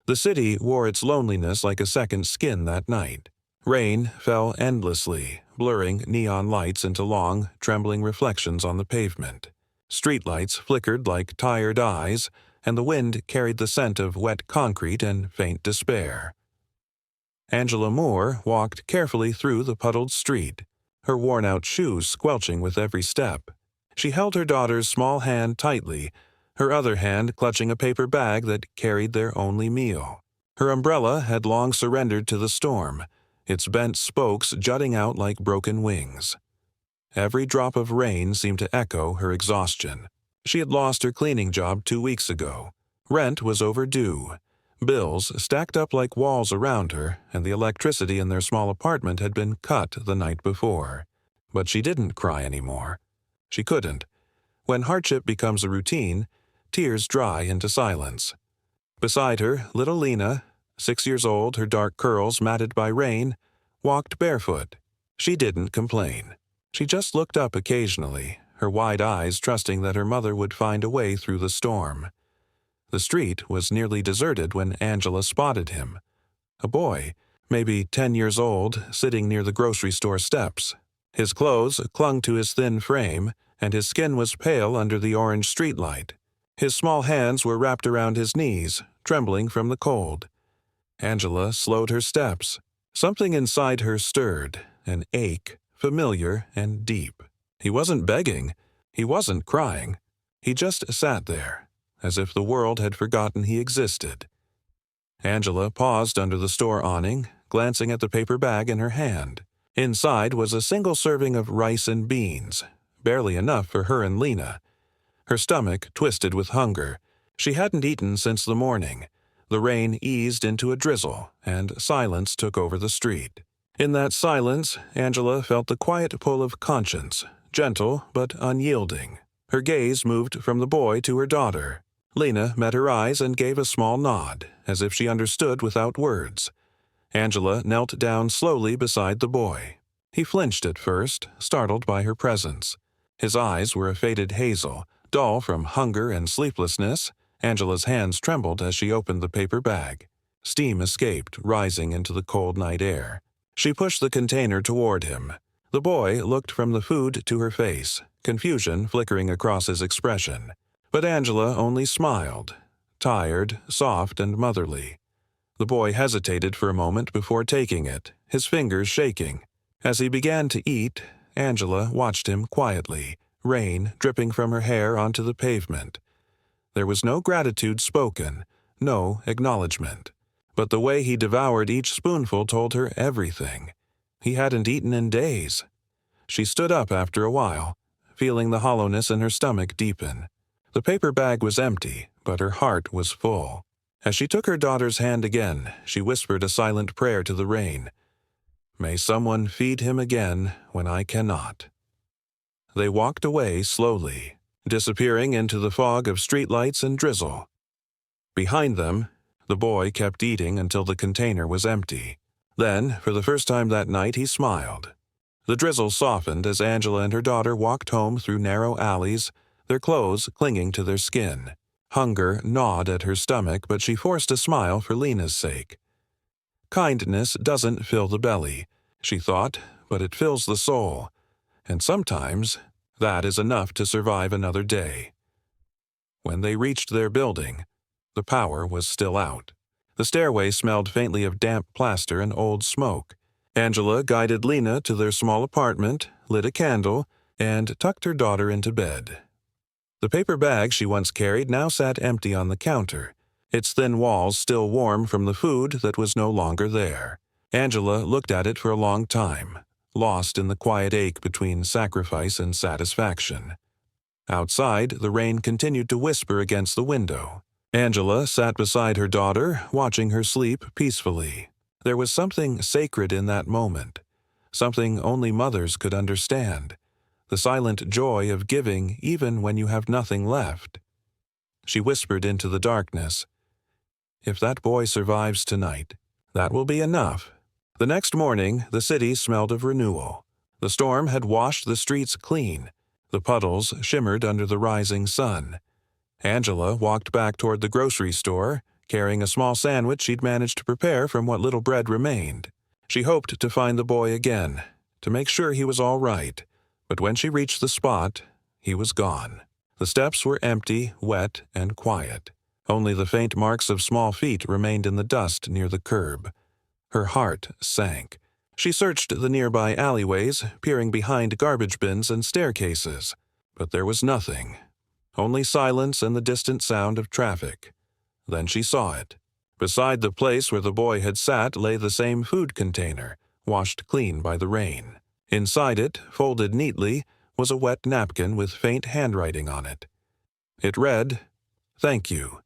The city wore its loneliness like a second skin that night. Rain fell endlessly, blurring neon lights into long, trembling reflections on the pavement. Streetlights flickered like tired eyes, and the wind carried the scent of wet concrete and faint despair. Angela Moore walked carefully through the puddled street, her worn-out shoes squelching with every step. She held her daughter's small hand tightly, her other hand clutching a paper bag that carried their only meal. Her umbrella had long surrendered to the storm, its bent spokes jutting out like broken wings. Every drop of rain seemed to echo her exhaustion. She had lost her cleaning job 2 weeks ago. Rent was overdue. Bills stacked up like walls around her, and the electricity in their small apartment had been cut the night before. But she didn't cry anymore. She couldn't. When hardship becomes a routine, tears dry into silence. Beside her, little Lena, 6 years old, her dark curls matted by rain, walked barefoot. She didn't complain. She just looked up occasionally, her wide eyes trusting that her mother would find a way through the storm. The street was nearly deserted when Angela spotted him. A boy, maybe 10 years old, sitting near the grocery store steps. His clothes clung to his thin frame, and his skin was pale under the orange streetlight. His small hands were wrapped around his knees, trembling from the cold. Angela slowed her steps. Something inside her stirred, an ache, familiar and deep. He wasn't begging. He wasn't crying. He just sat there, as if the world had forgotten he existed. Angela paused under the store awning, glancing at the paper bag in her hand. Inside was a single serving of rice and beans, barely enough for her and Lena. Her stomach twisted with hunger. She hadn't eaten since the morning. The rain eased into a drizzle, and silence took over the street. In that silence, Angela felt the quiet pull of conscience, gentle but unyielding. Her gaze moved from the boy to her daughter. Lena met her eyes and gave a small nod, as if she understood without words. Angela knelt down slowly beside the boy. He flinched at first, startled by her presence. His eyes were a faded hazel, dull from hunger and sleeplessness. Angela's hands trembled as she opened the paper bag. Steam escaped, rising into the cold night air. She pushed the container toward him. The boy looked from the food to her face, confusion flickering across his expression. But Angela only smiled, tired, soft, and motherly. The boy hesitated for a moment before taking it, his fingers shaking. As he began to eat, Angela watched him quietly, rain dripping from her hair onto the pavement. There was no gratitude spoken, no acknowledgement. But the way he devoured each spoonful told her everything. He hadn't eaten in days. She stood up after a while, feeling the hollowness in her stomach deepen. The paper bag was empty, but her heart was full. As she took her daughter's hand again, she whispered a silent prayer to the rain. "May someone feed him again when I cannot." They walked away slowly, disappearing into the fog of streetlights and drizzle. Behind them, the boy kept eating until the container was empty. Then, for the first time that night, he smiled. The drizzle softened as Angela and her daughter walked home through narrow alleys, their clothes clinging to their skin. Hunger gnawed at her stomach, but she forced a smile for Lena's sake. Kindness doesn't fill the belly, she thought, but it fills the soul. And sometimes, that is enough to survive another day. When they reached their building, the power was still out. The stairway smelled faintly of damp plaster and old smoke. Angela guided Lena to their small apartment, lit a candle, and tucked her daughter into bed. The paper bag she once carried now sat empty on the counter, its thin walls still warm from the food that was no longer there. Angela looked at it for a long time, lost in the quiet ache between sacrifice and satisfaction. Outside, the rain continued to whisper against the window. Angela sat beside her daughter, watching her sleep peacefully. There was something sacred in that moment, something only mothers could understand, the silent joy of giving even when you have nothing left. She whispered into the darkness, "If that boy survives tonight, that will be enough." The next morning, the city smelled of renewal. The storm had washed the streets clean. The puddles shimmered under the rising sun. Angela walked back toward the grocery store, carrying a small sandwich she'd managed to prepare from what little bread remained. She hoped to find the boy again, to make sure he was all right, but when she reached the spot, he was gone. The steps were empty, wet, and quiet. Only the faint marks of small feet remained in the dust near the curb. Her heart sank. She searched the nearby alleyways, peering behind garbage bins and staircases, but there was nothing. Only silence and the distant sound of traffic. Then she saw it. Beside the place where the boy had sat lay the same food container, washed clean by the rain. Inside it, folded neatly, was a wet napkin with faint handwriting on it. It read, "Thank you."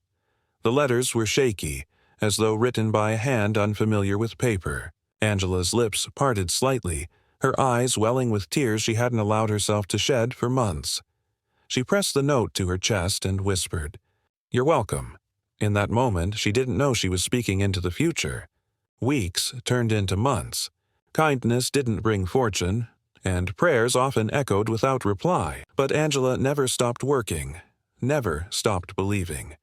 The letters were shaky, as though written by a hand unfamiliar with paper. Angela's lips parted slightly, her eyes welling with tears she hadn't allowed herself to shed for months. She pressed the note to her chest and whispered, "You're welcome." In that moment, she didn't know she was speaking into the future. Weeks turned into months. Kindness didn't bring fortune, and prayers often echoed without reply. But Angela never stopped working, never stopped believing.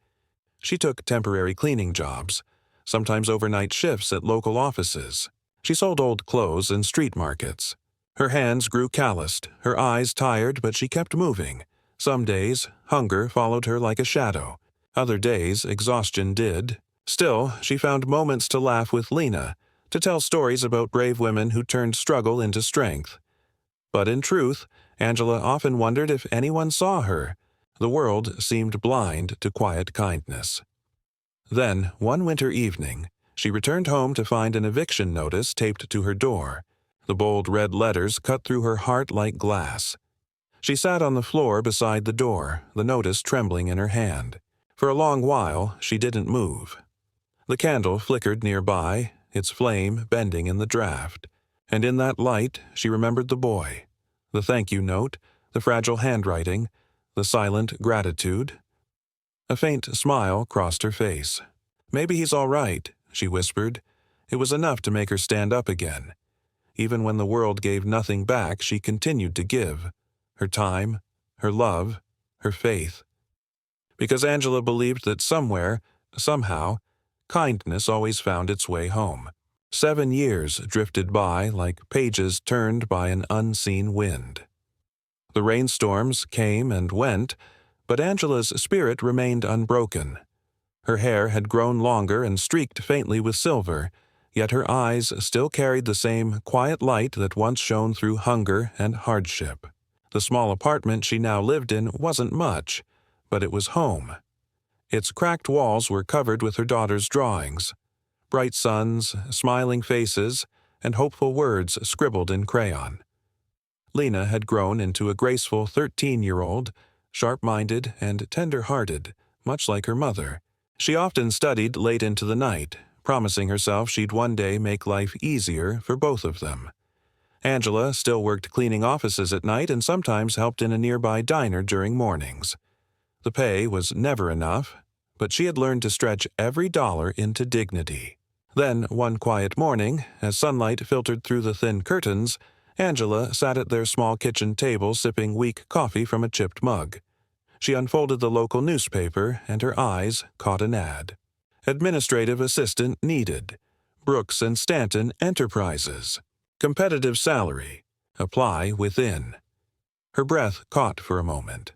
She took temporary cleaning jobs, sometimes overnight shifts at local offices. She sold old clothes in street markets. Her hands grew calloused, her eyes tired, but she kept moving. Some days, hunger followed her like a shadow. Other days, exhaustion did. Still, she found moments to laugh with Lena, to tell stories about brave women who turned struggle into strength. But in truth, Angela often wondered if anyone saw her. The world seemed blind to quiet kindness. Then, one winter evening, she returned home to find an eviction notice taped to her door. The bold red letters cut through her heart like glass. She sat on the floor beside the door, the notice trembling in her hand. For a long while, she didn't move. The candle flickered nearby, its flame bending in the draft. And in that light, she remembered the boy. The thank you note, the fragile handwriting, the silent gratitude. A faint smile crossed her face. "Maybe he's all right," she whispered. It was enough to make her stand up again. Even when the world gave nothing back, she continued to give. Her time, her love, her faith. Because Angela believed that somewhere, somehow, kindness always found its way home. 7 years drifted by like pages turned by an unseen wind. The rainstorms came and went, but Angela's spirit remained unbroken. Her hair had grown longer and streaked faintly with silver, yet her eyes still carried the same quiet light that once shone through hunger and hardship. The small apartment she now lived in wasn't much, but it was home. Its cracked walls were covered with her daughter's drawings. Bright suns, smiling faces, and hopeful words scribbled in crayon. Lena had grown into a graceful 13-year-old, sharp-minded and tender-hearted, much like her mother. She often studied late into the night, promising herself she'd one day make life easier for both of them. Angela still worked cleaning offices at night and sometimes helped in a nearby diner during mornings. The pay was never enough, but she had learned to stretch every dollar into dignity. Then, one quiet morning, as sunlight filtered through the thin curtains, Angela sat at their small kitchen table sipping weak coffee from a chipped mug. She unfolded the local newspaper, and her eyes caught an ad. Administrative assistant needed. Brooks and Stanton Enterprises. Competitive salary. Apply within. Her breath caught for a moment.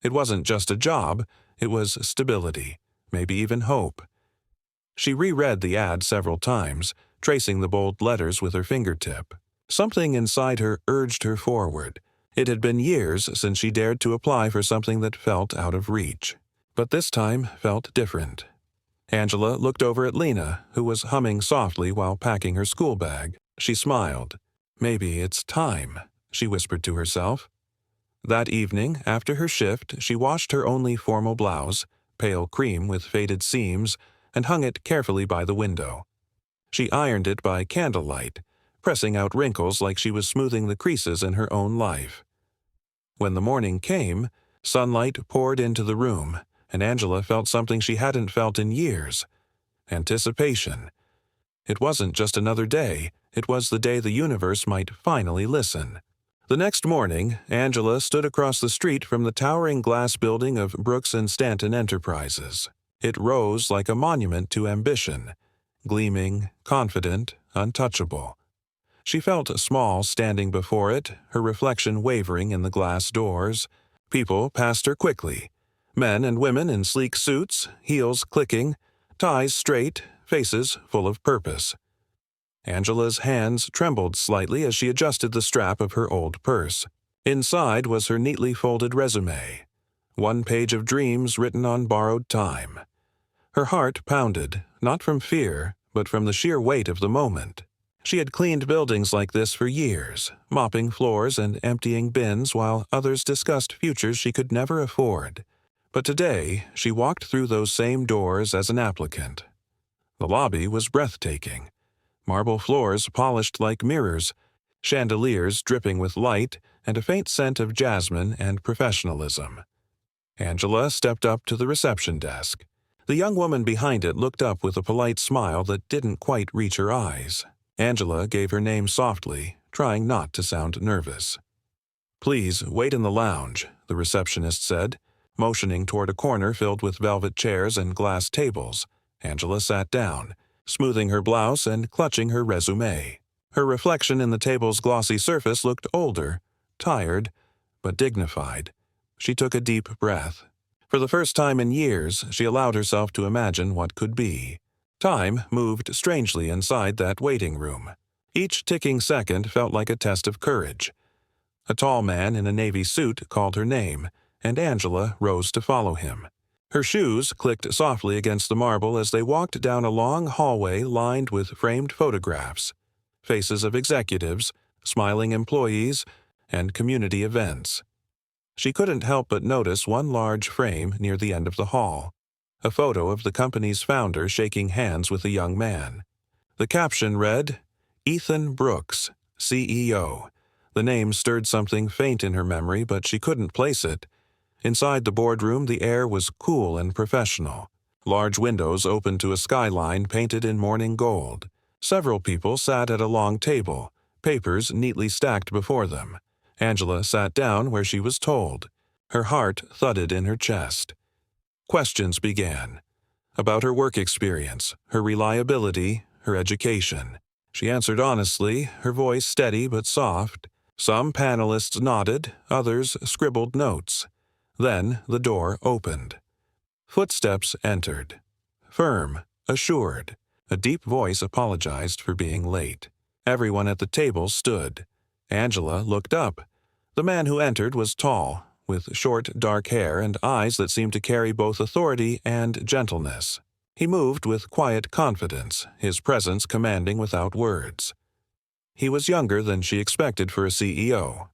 It wasn't just a job, it was stability, maybe even hope. She reread the ad several times, tracing the bold letters with her fingertip. Something inside her urged her forward. It had been years since she dared to apply for something that felt out of reach. But this time felt different. Angela looked over at Lena, who was humming softly while packing her school bag. She smiled. "Maybe it's time," she whispered to herself. That evening, after her shift, she washed her only formal blouse, pale cream with faded seams, and hung it carefully by the window. She ironed it by candlelight, pressing out wrinkles like she was smoothing the creases in her own life. When the morning came, sunlight poured into the room, and Angela felt something she hadn't felt in years. Anticipation. It wasn't just another day, it was the day the universe might finally listen. The next morning, Angela stood across the street from the towering glass building of Brooks and Stanton Enterprises. It rose like a monument to ambition, gleaming, confident, untouchable. She felt small standing before it, her reflection wavering in the glass doors. People passed her quickly. Men and women in sleek suits, heels clicking, ties straight, faces full of purpose. Angela's hands trembled slightly as she adjusted the strap of her old purse. Inside was her neatly folded resume, one page of dreams written on borrowed time. Her heart pounded, not from fear, but from the sheer weight of the moment. She had cleaned buildings like this for years, mopping floors and emptying bins while others discussed futures she could never afford. But today, she walked through those same doors as an applicant. The lobby was breathtaking. Marble floors polished like mirrors, chandeliers dripping with light, and a faint scent of jasmine and professionalism. Angela stepped up to the reception desk. The young woman behind it looked up with a polite smile that didn't quite reach her eyes. Angela gave her name softly, trying not to sound nervous. "Please wait in the lounge," the receptionist said, motioning toward a corner filled with velvet chairs and glass tables. Angela sat down, smoothing her blouse and clutching her resume. Her reflection in the table's glossy surface looked older, tired, but dignified. She took a deep breath. For the first time in years, she allowed herself to imagine what could be. Time moved strangely inside that waiting room. Each ticking second felt like a test of courage. A tall man in a navy suit called her name, and Angela rose to follow him. Her shoes clicked softly against the marble as they walked down a long hallway lined with framed photographs, faces of executives, smiling employees, and community events. She couldn't help but notice one large frame near the end of the hall, a photo of the company's founder shaking hands with a young man. The caption read, "Ethan Brooks, CEO." The name stirred something faint in her memory, but she couldn't place it. Inside the boardroom, the air was cool and professional. Large windows opened to a skyline painted in morning gold. Several people sat at a long table, papers neatly stacked before them. Angela sat down where she was told. Her heart thudded in her chest. Questions began. About her work experience, her reliability, her education. She answered honestly, her voice steady but soft. Some panelists nodded, others scribbled notes. Then the door opened. Footsteps entered. Firm, assured. A deep voice apologized for being late. Everyone at the table stood. Angela looked up. The man who entered was tall, with short, dark hair and eyes that seemed to carry both authority and gentleness. He moved with quiet confidence, his presence commanding without words. He was younger than she expected for a CEO.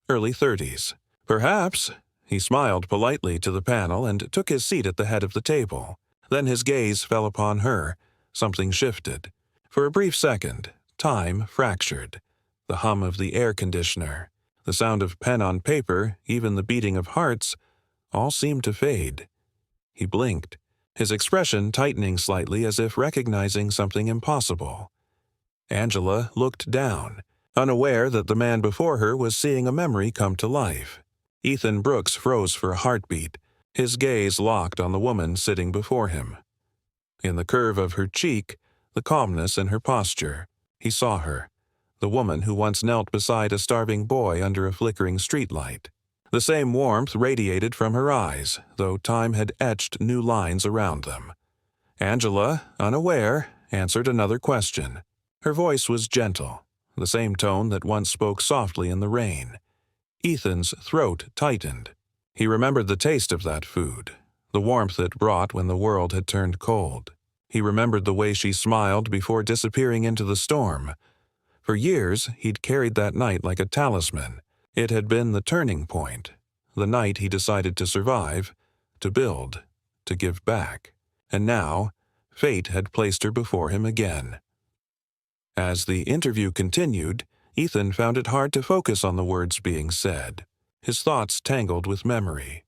Early 30s. Perhaps. He smiled politely to the panel and took his seat at the head of the table. Then his gaze fell upon her. Something shifted. For a brief second, time fractured. The hum of the air conditioner, the sound of pen on paper, even the beating of hearts, all seemed to fade. He blinked, his expression tightening slightly as if recognizing something impossible. Angela looked down, unaware that the man before her was seeing a memory come to life. Ethan Brooks froze for a heartbeat, his gaze locked on the woman sitting before him. In the curve of her cheek, the calmness in her posture, he saw her, the woman who once knelt beside a starving boy under a flickering streetlight. The same warmth radiated from her eyes, though time had etched new lines around them. Angela, unaware, answered another question. Her voice was gentle, the same tone that once spoke softly in the rain. Ethan's throat tightened. He remembered the taste of that food, the warmth it brought when the world had turned cold. He remembered the way she smiled before disappearing into the storm. For years, he'd carried that night like a talisman. It had been the turning point, the night he decided to survive, to build, to give back. And now, fate had placed her before him again. As the interview continued, Ethan found it hard to focus on the words being said. His thoughts tangled with memory.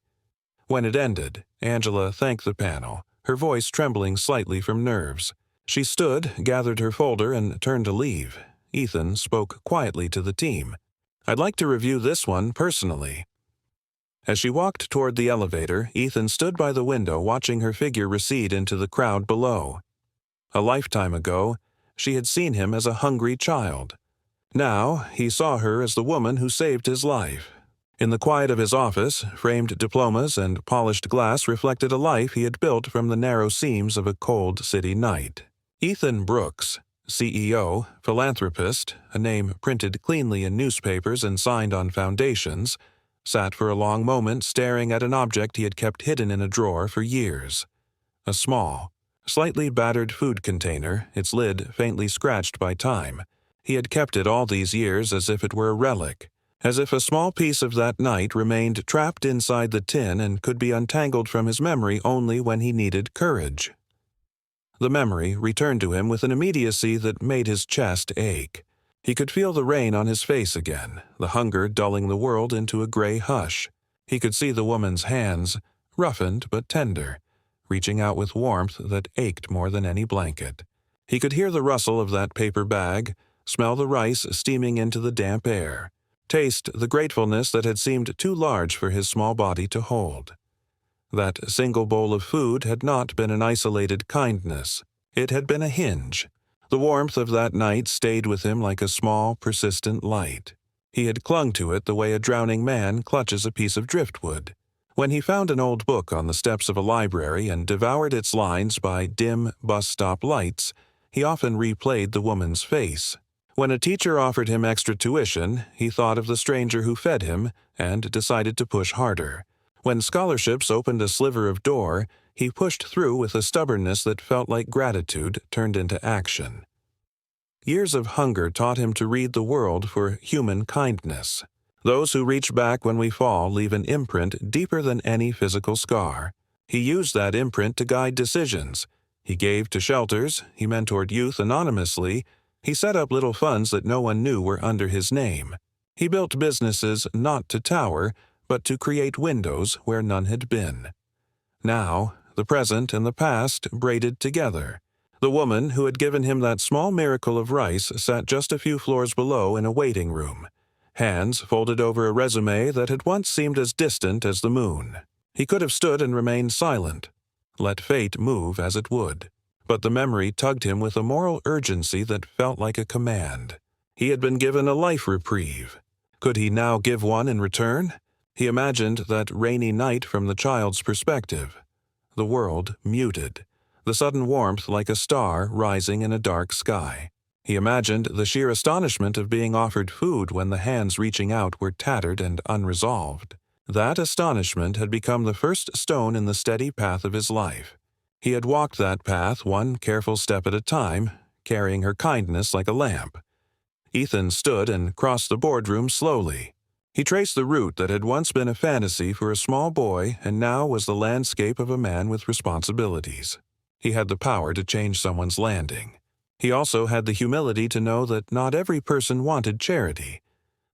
When it ended, Angela thanked the panel, her voice trembling slightly from nerves. She stood, gathered her folder, and turned to leave. Ethan spoke quietly to the team. "I'd like to review this one personally." As she walked toward the elevator, Ethan stood by the window watching her figure recede into the crowd below. A lifetime ago, she had seen him as a hungry child. Now, he saw her as the woman who saved his life. In the quiet of his office, framed diplomas and polished glass reflected a life he had built from the narrow seams of a cold city night. Ethan Brooks, CEO, philanthropist, a name printed cleanly in newspapers and signed on foundations, sat for a long moment staring at an object he had kept hidden in a drawer for years. A small, slightly battered food container, its lid faintly scratched by time. He had kept it all these years as if it were a relic, as if a small piece of that night remained trapped inside the tin and could be untangled from his memory only when he needed courage. The memory returned to him with an immediacy that made his chest ache. He could feel the rain on his face again, the hunger dulling the world into a gray hush. He could see the woman's hands, roughened but tender, reaching out with warmth that ached more than any blanket. He could hear the rustle of that paper bag, smell the rice steaming into the damp air, taste the gratefulness that had seemed too large for his small body to hold. That single bowl of food had not been an isolated kindness. It had been a hinge. The warmth of that night stayed with him like a small, persistent light. He had clung to it the way a drowning man clutches a piece of driftwood. When he found an old book on the steps of a library and devoured its lines by dim bus-stop lights, he often replayed the woman's face. When a teacher offered him extra tuition, he thought of the stranger who fed him and decided to push harder. When scholarships opened a sliver of door, he pushed through with a stubbornness that felt like gratitude turned into action. Years of hunger taught him to read the world for human kindness. Those who reach back when we fall leave an imprint deeper than any physical scar. He used that imprint to guide decisions. He gave to shelters, he mentored youth anonymously, he set up little funds that no one knew were under his name. He built businesses not to tower, but to create windows where none had been. Now, the present and the past braided together. The woman who had given him that small miracle of rice sat just a few floors below in a waiting room, hands folded over a resume that had once seemed as distant as the moon. He could have stood and remained silent, let fate move as it would. But the memory tugged him with a moral urgency that felt like a command. He had been given a life reprieve. Could he now give one in return? He imagined that rainy night from the child's perspective. The world muted, the sudden warmth like a star rising in a dark sky. He imagined the sheer astonishment of being offered food when the hands reaching out were tattered and unresolved. That astonishment had become the first stone in the steady path of his life. He had walked that path one careful step at a time, carrying her kindness like a lamp. Ethan stood and crossed the boardroom slowly. He traced the route that had once been a fantasy for a small boy and now was the landscape of a man with responsibilities. He had the power to change someone's landing. He also had the humility to know that not every person wanted charity.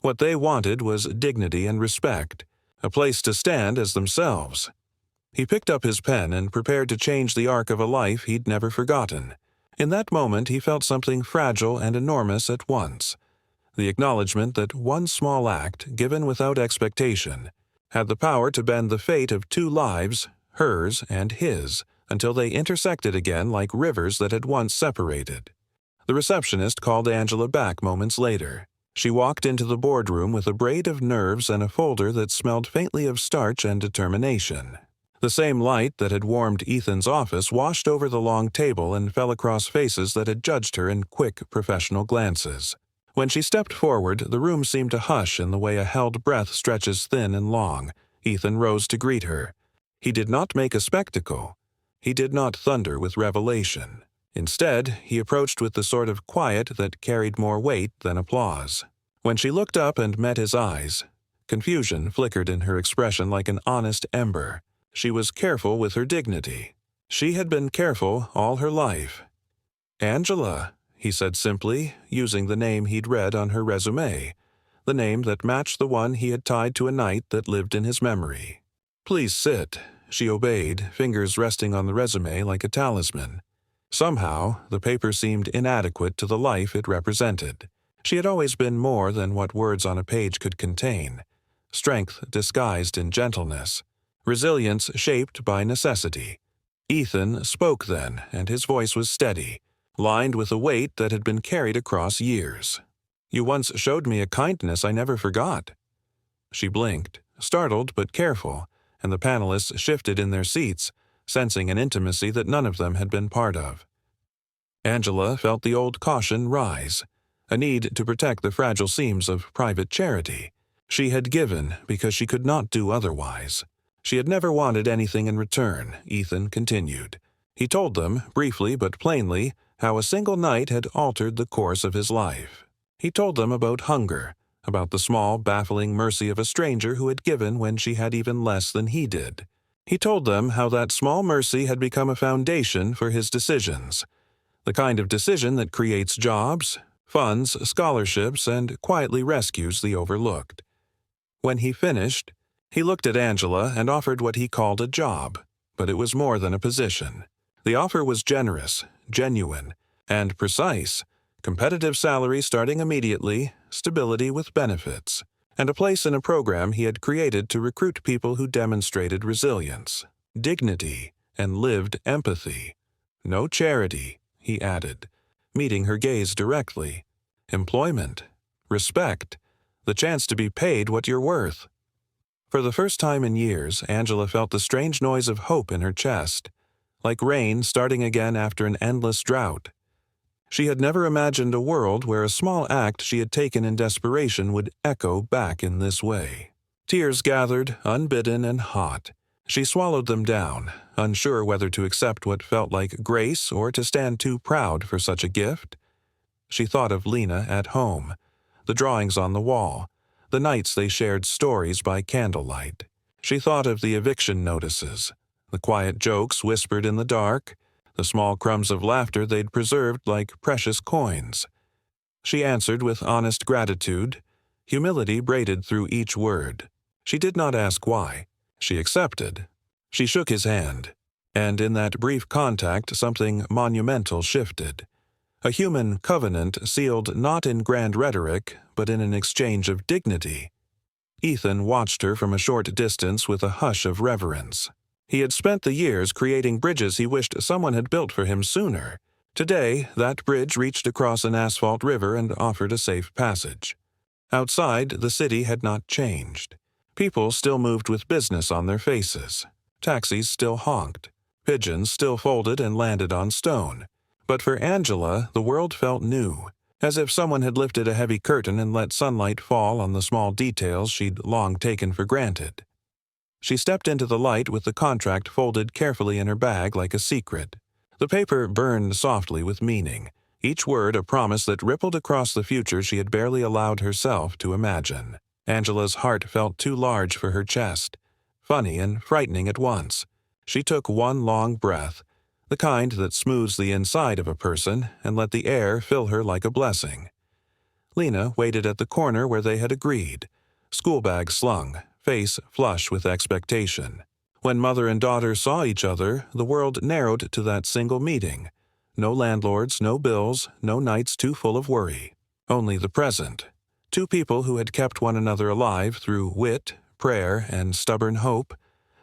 What they wanted was dignity and respect, a place to stand as themselves. He picked up his pen and prepared to change the arc of a life he'd never forgotten. In that moment he felt something fragile and enormous at once. The acknowledgement that one small act, given without expectation, had the power to bend the fate of two lives, hers and his, until they intersected again like rivers that had once separated. The receptionist called Angela back moments later. She walked into the boardroom with a braid of nerves and a folder that smelled faintly of starch and determination. The same light that had warmed Ethan's office washed over the long table and fell across faces that had judged her in quick, professional glances. When she stepped forward, the room seemed to hush in the way a held breath stretches thin and long. Ethan rose to greet her. He did not make a spectacle. He did not thunder with revelation. Instead, he approached with the sort of quiet that carried more weight than applause. When she looked up and met his eyes, confusion flickered in her expression like an honest ember. She was careful with her dignity. She had been careful all her life. "Angela," he said simply, using the name he'd read on her resume, the name that matched the one he had tied to a night that lived in his memory. "Please sit," she obeyed, fingers resting on the resume like a talisman. Somehow, the paper seemed inadequate to the life it represented. She had always been more than what words on a page could contain. strength disguised in gentleness, resilience shaped by necessity. Ethan spoke then, and his voice was steady, lined with a weight that had been carried across years. "You once showed me a kindness I never forgot." She blinked, startled but careful, and the panelists shifted in their seats, sensing an intimacy that none of them had been part of. Angela felt the old caution rise, a need to protect the fragile seams of private charity. She had given because she could not do otherwise. She had never wanted anything in return, Ethan continued. He told them, briefly but plainly, how a single night had altered the course of his life. He told them about hunger, about the small, baffling mercy of a stranger who had given when she had even less than he did. He told them how that small mercy had become a foundation for his decisions, the kind of decision that creates jobs, funds scholarships, and quietly rescues the overlooked. When he finished, he looked at Angela and offered what he called a job, but it was more than a position. The offer was generous, genuine, and precise: competitive salary starting immediately, stability with benefits, and a place in a program he had created to recruit people who demonstrated resilience, dignity, and lived empathy. No charity, he added, meeting her gaze directly. Employment, respect, the chance to be paid what you're worth. For the first time in years, Angela felt the strange noise of hope in her chest, like rain starting again after an endless drought. She had never imagined a world where a small act she had taken in desperation would echo back in this way. Tears gathered, unbidden and hot. She swallowed them down, unsure whether to accept what felt like grace or to stand too proud for such a gift. She thought of Lena at home, the drawings on the wall, the nights they shared stories by candlelight. She thought of the eviction notices, the quiet jokes whispered in the dark, the small crumbs of laughter they'd preserved like precious coins. She answered with honest gratitude, humility braided through each word. She did not ask why. She accepted. She shook his hand, and in that brief contact something monumental shifted. A human covenant sealed not in grand rhetoric, but in an exchange of dignity. Ethan watched her from a short distance with a hush of reverence. He had spent the years creating bridges he wished someone had built for him sooner. Today, that bridge reached across an asphalt river and offered a safe passage. Outside, the city had not changed. People still moved with business on their faces. Taxis still honked. Pigeons still folded and landed on stone. But for Angela, the world felt new, as if someone had lifted a heavy curtain and let sunlight fall on the small details she'd long taken for granted. She stepped into the light with the contract folded carefully in her bag like a secret. The paper burned softly with meaning, each word a promise that rippled across the future she had barely allowed herself to imagine. Angela's heart felt too large for her chest, funny and frightening at once. She took one long breath, the kind that smooths the inside of a person, and let the air fill her like a blessing. Lena waited at the corner where they had agreed, schoolbag slung, face flush with expectation. When mother and daughter saw each other, the world narrowed to that single meeting. No landlords, no bills, no nights too full of worry. Only the present. Two people who had kept one another alive through wit, prayer, and stubborn hope.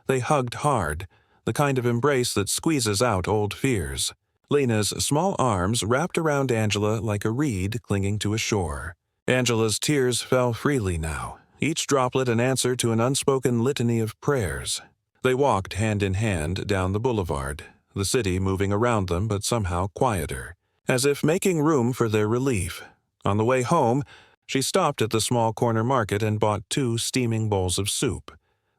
They hugged hard, the kind of embrace that squeezes out old fears. Lena's small arms wrapped around Angela like a reed clinging to a shore. Angela's tears fell freely now, each droplet an answer to an unspoken litany of prayers. They walked hand in hand down the boulevard, the city moving around them but somehow quieter, as if making room for their relief. On the way home, she stopped at the small corner market and bought 2 steaming bowls of soup,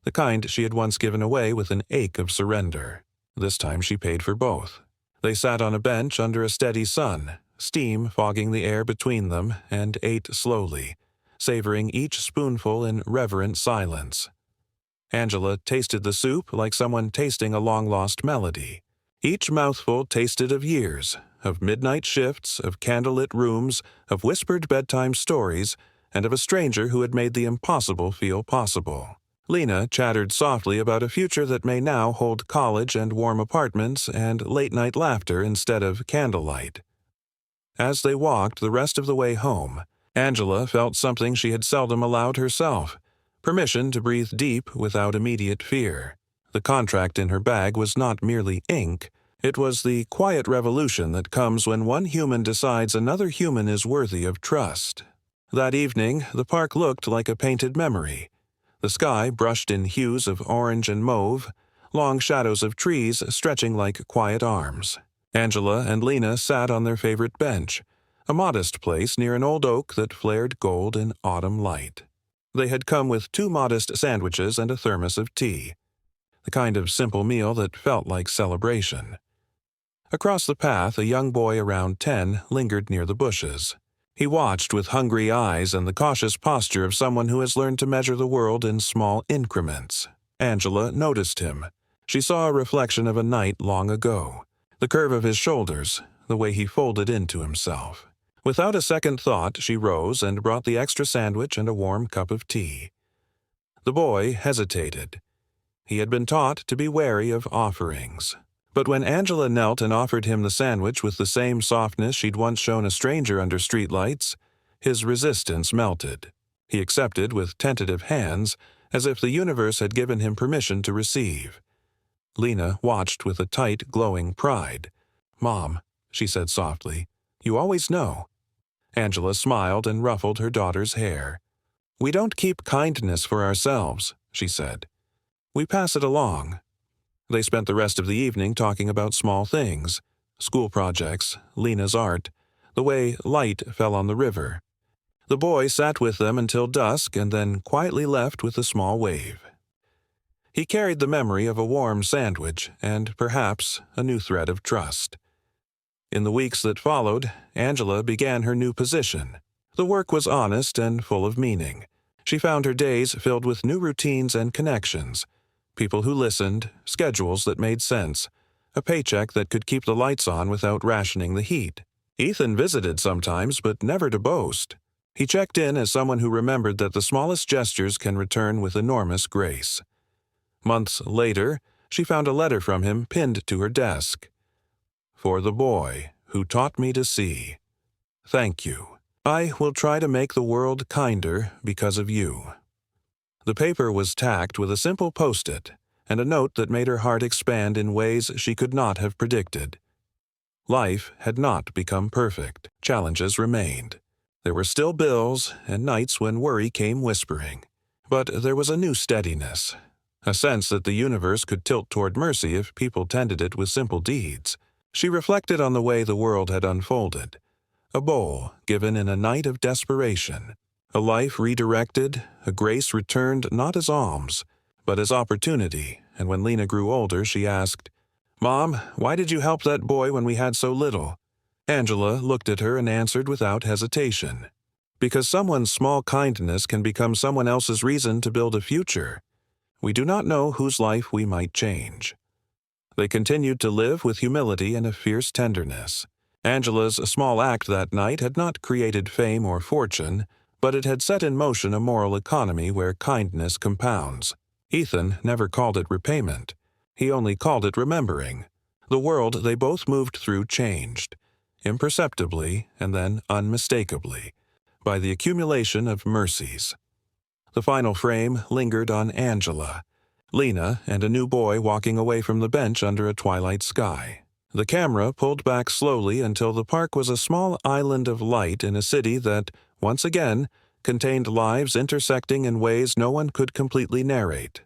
the kind she had once given away with an ache of surrender. This time she paid for both. They sat on a bench under a steady sun, steam fogging the air between them, and ate slowly, savoring each spoonful in reverent silence. Angela tasted the soup like someone tasting a long-lost melody. Each mouthful tasted of years, of midnight shifts, of candlelit rooms, of whispered bedtime stories, and of a stranger who had made the impossible feel possible. Lena chattered softly about a future that may now hold college and warm apartments and late-night laughter instead of candlelight. As they walked the rest of the way home, Angela felt something she had seldom allowed herself, permission to breathe deep without immediate fear. The contract in her bag was not merely ink, it was the quiet revolution that comes when one human decides another human is worthy of trust. That evening, the park looked like a painted memory. The sky brushed in hues of orange and mauve, long shadows of trees stretching like quiet arms. Angela and Lena sat on their favorite bench, a modest place near an old oak that flared gold in autumn light. They had come with 2 modest sandwiches and a thermos of tea, the kind of simple meal that felt like celebration. Across the path, a young boy around 10 lingered near the bushes. He watched with hungry eyes and the cautious posture of someone who has learned to measure the world in small increments. Angela noticed him. She saw a reflection of a night long ago, the curve of his shoulders, the way he folded into himself. Without a second thought, she rose and brought the extra sandwich and a warm cup of tea. The boy hesitated. He had been taught to be wary of offerings. But when Angela knelt and offered him the sandwich with the same softness she'd once shown a stranger under streetlights, his resistance melted. He accepted with tentative hands, as if the universe had given him permission to receive. Lena watched with a tight, glowing pride. "Mom," she said softly, "you always know." Angela smiled and ruffled her daughter's hair. "We don't keep kindness for ourselves," she said. "We pass it along." They spent the rest of the evening talking about small things, school projects, Lena's art, the way light fell on the river. The boy sat with them until dusk and then quietly left with a small wave. He carried the memory of a warm sandwich and, perhaps, a new thread of trust. In the weeks that followed, Angela began her new position. The work was honest and full of meaning. She found her days filled with new routines and connections, people who listened, schedules that made sense, a paycheck that could keep the lights on without rationing the heat. Ethan visited sometimes, but never to boast. He checked in as someone who remembered that the smallest gestures can return with enormous grace. Months later, she found a letter from him pinned to her desk. "For the boy who taught me to see. Thank you. I will try to make the world kinder because of you." The paper was tacked with a simple post-it and a note that made her heart expand in ways she could not have predicted. Life had not become perfect. Challenges remained. There were still bills and nights when worry came whispering. But there was a new steadiness, a sense that the universe could tilt toward mercy if people tended it with simple deeds. She reflected on the way the world had unfolded. A bowl given in a night of desperation. A life redirected, a grace returned not as alms, but as opportunity, and when Lena grew older, she asked, "Mom, why did you help that boy when we had so little?" Angela looked at her and answered without hesitation. "Because someone's small kindness can become someone else's reason to build a future. We do not know whose life we might change." They continued to live with humility and a fierce tenderness. Angela's small act that night had not created fame or fortune, but it had set in motion a moral economy where kindness compounds. Ethan never called it repayment. He only called it remembering. The world they both moved through changed, imperceptibly and then unmistakably, by the accumulation of mercies. The final frame lingered on Angela, Lena, and a new boy walking away from the bench under a twilight sky. The camera pulled back slowly until the park was a small island of light in a city that, once again, contained lives intersecting in ways no one could completely narrate.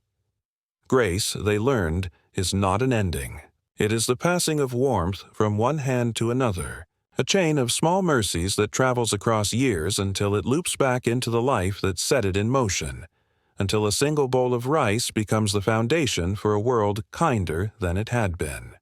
Grace, they learned, is not an ending. It is the passing of warmth from one hand to another, a chain of small mercies that travels across years until it loops back into the life that set it in motion, until a single bowl of rice becomes the foundation for a world kinder than it had been.